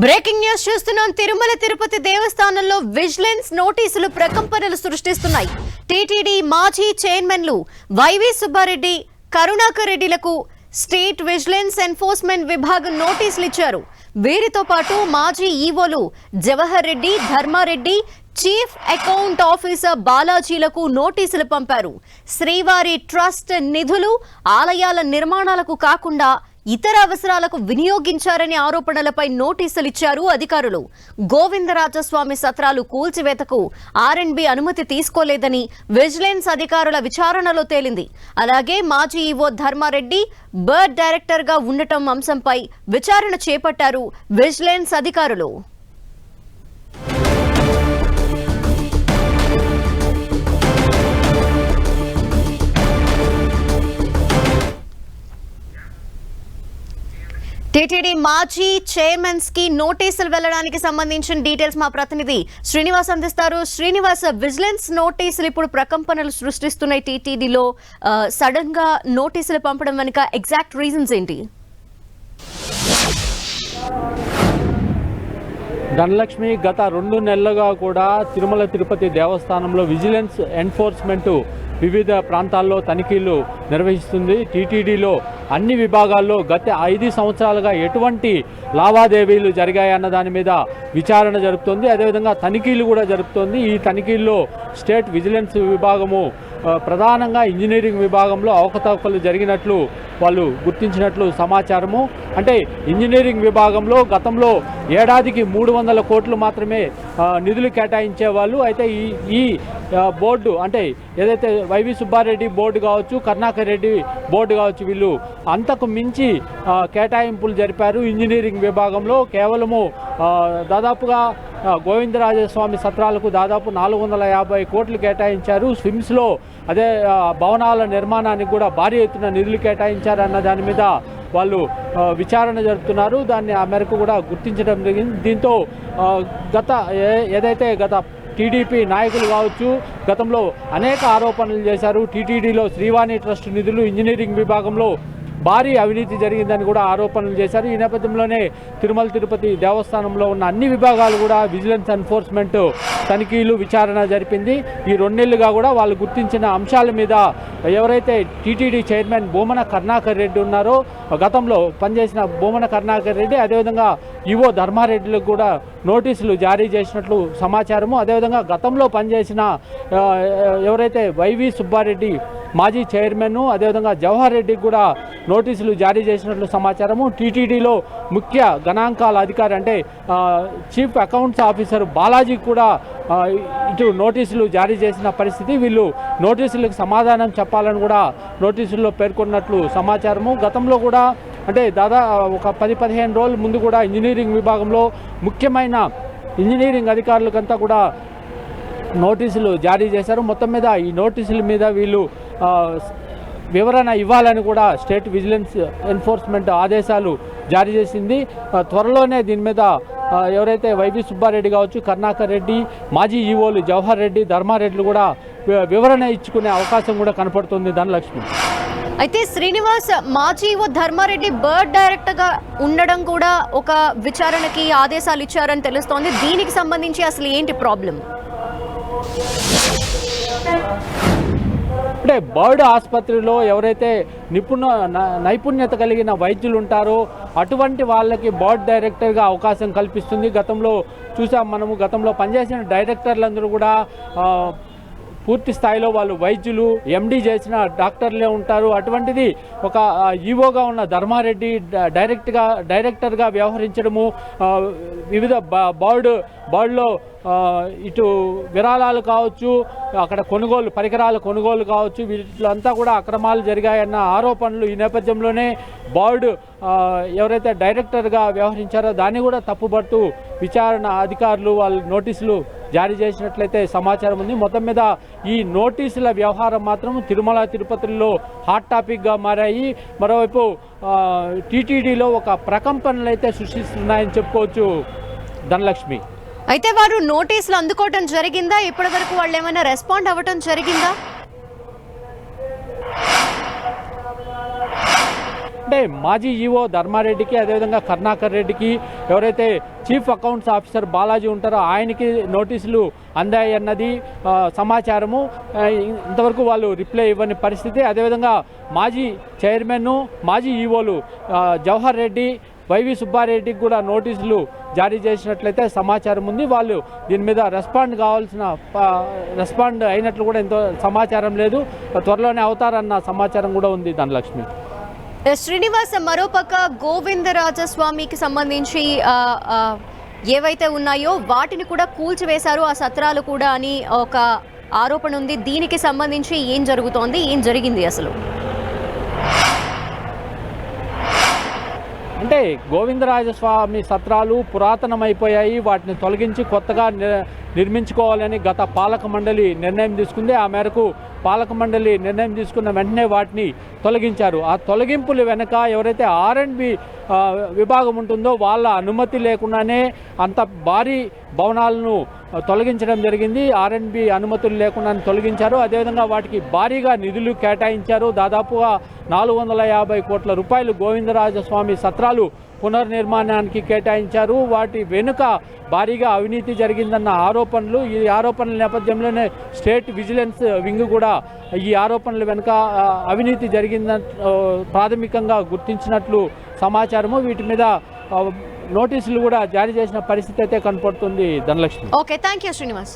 Breaking news చూస్తున్నాం. తిరుమల తిరుపతి దేవస్థానంలో vigilance నోటీసులు ప్రకంపనలు సృష్టిస్తున్నాయి. టీటీడీ మాజీ చైర్మన్లు వైవి సుబ్బారెడ్డి, కరుణాకర్ రెడ్డిలకు స్టేట్ విజిలెన్స్ ఎన్ఫోర్స్మెంట్ విభాగం నోటీసులు ఇచ్చారు. వీరితో పాటు మాజీ ఈవోలు Jawahar Reddy, Dharmareddy, chief account officer బాలాజీలకు నోటీసులు పంపారు. శ్రీవారి ట్రస్ట్ నిధులు ఆలయాల నిర్మాణాలకు కాకుండా ఇతర అవసరాలకు వినియోగించారనే ఆరోపణలపై నోటీసులు ఇచ్చారు అధికారులు. గోవిందరాజస్వామి సత్రాలు కూల్చివేతకు ఆర్ఎండ్బి అనుమతి తీసుకోలేదని విజిలెన్స్ అధికారుల విచారణలో తేలింది. అలాగే మాజీ ఈవో ధర్మారెడ్డి బర్డ్ డైరెక్టర్ గా ఉండటం అంశంపై విచారణ చేపట్టారు విజిలెన్స్ అధికారులు. టీటీడీ మాజీ చైర్మన్స్ కి నోటీసులు వెళ్లడానికి సంబంధించిన డీటెయిల్స్ మా ప్రతినిధి శ్రీనివాస్ అందిస్తారు. శ్రీనివాస్, విజిలెన్స్ నోటీసులు ఇప్పుడు ప్రకంపనలు సృష్టిస్తున్నాయి. టీటీడీలో సడన్ గా నోటీసులు పంపడం వెనుక ఎగ్జాక్ట్ రీజన్స్ ఏంటి? ధనలక్ష్మి, గత 2 నెలలుగా కూడా తిరుమల తిరుపతి దేవస్థానంలో విజిలెన్స్ ఎన్ఫోర్స్మెంట్ వివిధ ప్రాంతాల్లో తనిఖీలు నిర్వహిస్తుంది. టీటీడీలో అన్ని విభాగాల్లో గత 5 సంవత్సరాలుగా ఎటువంటి లావాదేవీలు జరిగాయన్న దాని మీద విచారణ జరుపుతోంది. అదేవిధంగా తనిఖీలు కూడా జరుపుతోంది. ఈ తనిఖీల్లో స్టేట్ విజిలెన్స్ విభాగము ప్రధానంగా ఇంజనీరింగ్ విభాగంలో అవకతవకలు జరిగినట్లు వాళ్ళు గుర్తించినట్లు సమాచారము. అంటే ఇంజనీరింగ్ విభాగంలో గతంలో ఏడాదికి 300 కోట్లు మాత్రమే నిధులు కేటాయించేవాళ్ళు. అయితే ఈ బోర్డు, అంటే ఏదైతే వైవి సుబ్బారెడ్డి బోర్డు కావచ్చు, కరుణాకర్ రెడ్డి బోర్డు కావచ్చు, వీళ్ళు అంతకు మించి కేటాయింపులు జరిపారు. ఇంజనీరింగ్ విభాగంలో కేవలము దాదాపుగా గోవిందరాజస్వామి సత్రాలకు దాదాపు 450 కోట్లు కేటాయించారు. స్విమ్స్లో అదే భవనాల నిర్మాణానికి కూడా భారీ ఎత్తున నిధులు కేటాయించారన్న దాని మీద వాళ్ళు విచారణ జరుపుతున్నారు. దాన్ని ఆ మేరకు కూడా గుర్తించడం జరిగింది. దీంతో గత టీడీపీ నాయకులు కావచ్చు గతంలో అనేక ఆరోపణలు చేశారు. టీటీడీలో శ్రీవాణి ట్రస్ట్ నిధులు ఇంజనీరింగ్ విభాగంలో భారీ అవినీతి జరిగిందని కూడా ఆరోపణలు చేశారు. ఈ నేపథ్యంలోనే తిరుమల తిరుపతి దేవస్థానంలో ఉన్న అన్ని విభాగాలు కూడా విజిలెన్స్ ఎన్ఫోర్స్మెంట్ తనిఖీలు విచారణ జరిపింది. ఈ 2 నెలలుగా కూడా వాళ్ళు గుర్తించిన అంశాల మీద ఎవరైతే టీటీడీ చైర్మన్ భూమన కరుణాకర్ రెడ్డి ఉన్నారో, గతంలో పనిచేసిన భూమన కరుణాకర్ రెడ్డి, అదేవిధంగా ఈవో ధర్మారెడ్డిలకు కూడా నోటీసులు జారీ చేసినట్లు సమాచారము. అదేవిధంగా గతంలో పనిచేసిన ఎవరైతే వైవి సుబ్బారెడ్డి మాజీ చైర్మన్, అదేవిధంగా జవహర్ రెడ్డికి కూడా నోటీసులు జారీ చేసినట్లు సమాచారము. టీటీడీలో ముఖ్య గణాంకాల అధికారి అంటే చీఫ్ అకౌంట్స్ ఆఫీసర్ బాలాజీకి కూడా ఇటు నోటీసులు జారీ చేసిన పరిస్థితి. వీళ్ళు నోటీసులకు సమాధానం చెప్పాలని కూడా నోటీసుల్లో పేర్కొన్నట్లు సమాచారము. గతంలో కూడా అంటే ఒక 10-15 రోజుల ముందు కూడా ఇంజనీరింగ్ విభాగంలో ముఖ్యమైన ఇంజనీరింగ్ అధికారులకంతా కూడా నోటీసులు జారీ చేశారు. మొత్తం మీద ఈ నోటీసుల మీద వీళ్ళు వివరణ ఇవ్వాలని కూడా స్టేట్ విజిలెన్స్ ఎన్ఫోర్స్మెంట్ ఆదేశాలు జారీ చేసింది. త్వరలోనే దీని మీద ఎవరైతే వైవి సుబ్బారెడ్డి కావచ్చు, కరుణాకర్ రెడ్డి, మాజీ ఈవోలు జవహర్ రెడ్డి, ధర్మారెడ్డిలు కూడా వివరణ ఇచ్చుకునే అవకాశం కూడా కనపడుతుంది. ధనలక్ష్మి, అయితే శ్రీనివాస్, మాజీ ఈవో ధర్మారెడ్డి బర్డ్ డైరెక్టర్ గా ఉండడం కూడా ఒక విచారణకి ఆదేశాలు ఇచ్చారని తెలుస్తోంది. దీనికి సంబంధించి అసలు ఏంటి ప్రాబ్లం? అంటే బర్డ్ ఆసుపత్రిలో ఎవరైతే నైపుణ్యత కలిగిన వైద్యులు ఉంటారో అటువంటి వాళ్ళకి బర్డ్ డైరెక్టర్గా అవకాశం కల్పిస్తుంది. గతంలో చూసాం మనము, గతంలో పనిచేసిన డైరెక్టర్లందరూ కూడా పూర్తి స్థాయిలో వాళ్ళు వైద్యులు, ఎండీ చేసిన డాక్టర్లే ఉంటారు. అటువంటిది ఒక ఈవోగా ఉన్న ధర్మారెడ్డి డైరెక్టర్గా వ్యవహరించడము, వివిధ బర్డ్లో ఇటు విరాళాలు కావచ్చు, అక్కడ పరికరాల కొనుగోలు కావచ్చు, వీటిలంతా కూడా అక్రమాలు జరిగాయన్న ఆరోపణలు. ఈ నేపథ్యంలోనే బర్డ్ ఎవరైతే డైరెక్టర్గా వ్యవహరించారో దాన్ని కూడా తప్పుపడుతూ విచారణ అధికారులు వాళ్ళు నోటీసులు జారీ చేసినట్లయితే సమాచారం ఉంది. మొత్తం మీద ఈ నోటీసుల వ్యవహారం మాత్రం తిరుమల తిరుపతిలో హాట్ టాపిక్గా మారాయి. మరోవైపు టీటీడీలో ఒక ప్రకంపనలు అయితే సృష్టిస్తున్నాయని చెప్పుకోవచ్చు. ధనలక్ష్మి, అయితే వారు నోటీసులు అందుకోవడం జరిగిందా? ఇప్పటి వరకు వాళ్ళు ఏమైనా రెస్పాండ్ అవ్వటం జరిగిందా? అంటే అంటే మాజీ ఈఓ ధర్మారెడ్డికి, అదేవిధంగా కరుణాకర్ రెడ్డికి, ఎవరైతే చీఫ్ అకౌంట్స్ ఆఫీసర్ బాలాజీ ఉంటారో ఆయనకి నోటీసులు అందాయి అన్నది సమాచారము. ఇంతవరకు వాళ్ళు రిప్లై ఇవ్వని పరిస్థితి. అదేవిధంగా మాజీ చైర్మన్, మాజీ ఈఓలు జవహర్ రెడ్డి, వైవి సుబ్బారెడ్డికి కూడా నోటీసులు జారీ చేసినట్లయితే సమాచారం ఉంది. వాళ్ళు దీని మీద రెస్పాండ్ అయినట్లు కూడా ఎంతో సమాచారం లేదు. త్వరలోనే అవుతారన్న సమాచారం కూడా ఉంది. ధనలక్ష్మి. శ్రీనివాస్, మరోపక్క గోవిందరాజస్వామికి సంబంధించి ఏవైతే ఉన్నాయో వాటిని కూడా కూల్చివేశారు ఆ సత్రాలు కూడా అని ఒక ఆరోపణ ఉంది. దీనికి సంబంధించి ఏం జరుగుతోంది, ఏం జరిగింది అసలు? అంటే గోవిందరాజస్వామి సత్రాలు పురాతనమైపోయాయి, వాటిని తొలగించి కొత్తగా నిర్మించుకోవాలని గత పాలక మండలి నిర్ణయం తీసుకుంది. ఆ మేరకు పాలక మండలి నిర్ణయం తీసుకున్న వెంటనే వాటిని తొలగించారు. ఆ తొలగింపుల వెనక ఎవరైతే R&B విభాగం ఉంటుందో వాళ్ళ అనుమతి లేకుండానే అంత భారీ భవనాలను తొలగించడం జరిగింది. R&B అనుమతులు లేకుండా తొలగించారు. అదేవిధంగా వాటికి భారీగా నిధులు కేటాయించారు. దాదాపుగా 450 కోట్ల రూపాయలు గోవిందరాజస్వామి సత్రాలు పునర్నిర్మాణానికి కేటాయించారు. వాటి వెనుక భారీగా అవినీతి జరిగిందన్న ఆరోపణలు. ఈ ఆరోపణల నేపథ్యంలోనే స్టేట్ విజిలెన్స్ వింగ్ కూడా ఈ ఆరోపణల వెనుక అవినీతి జరిగిందని ప్రాథమికంగా గుర్తించినట్లు సమాచారము. వీటి మీద నోటీసులు కూడా జారీ చేసిన పరిస్థితి అయితే కనపడుతుంది. Dhanalakshmi. Okay, thank you Srinivas.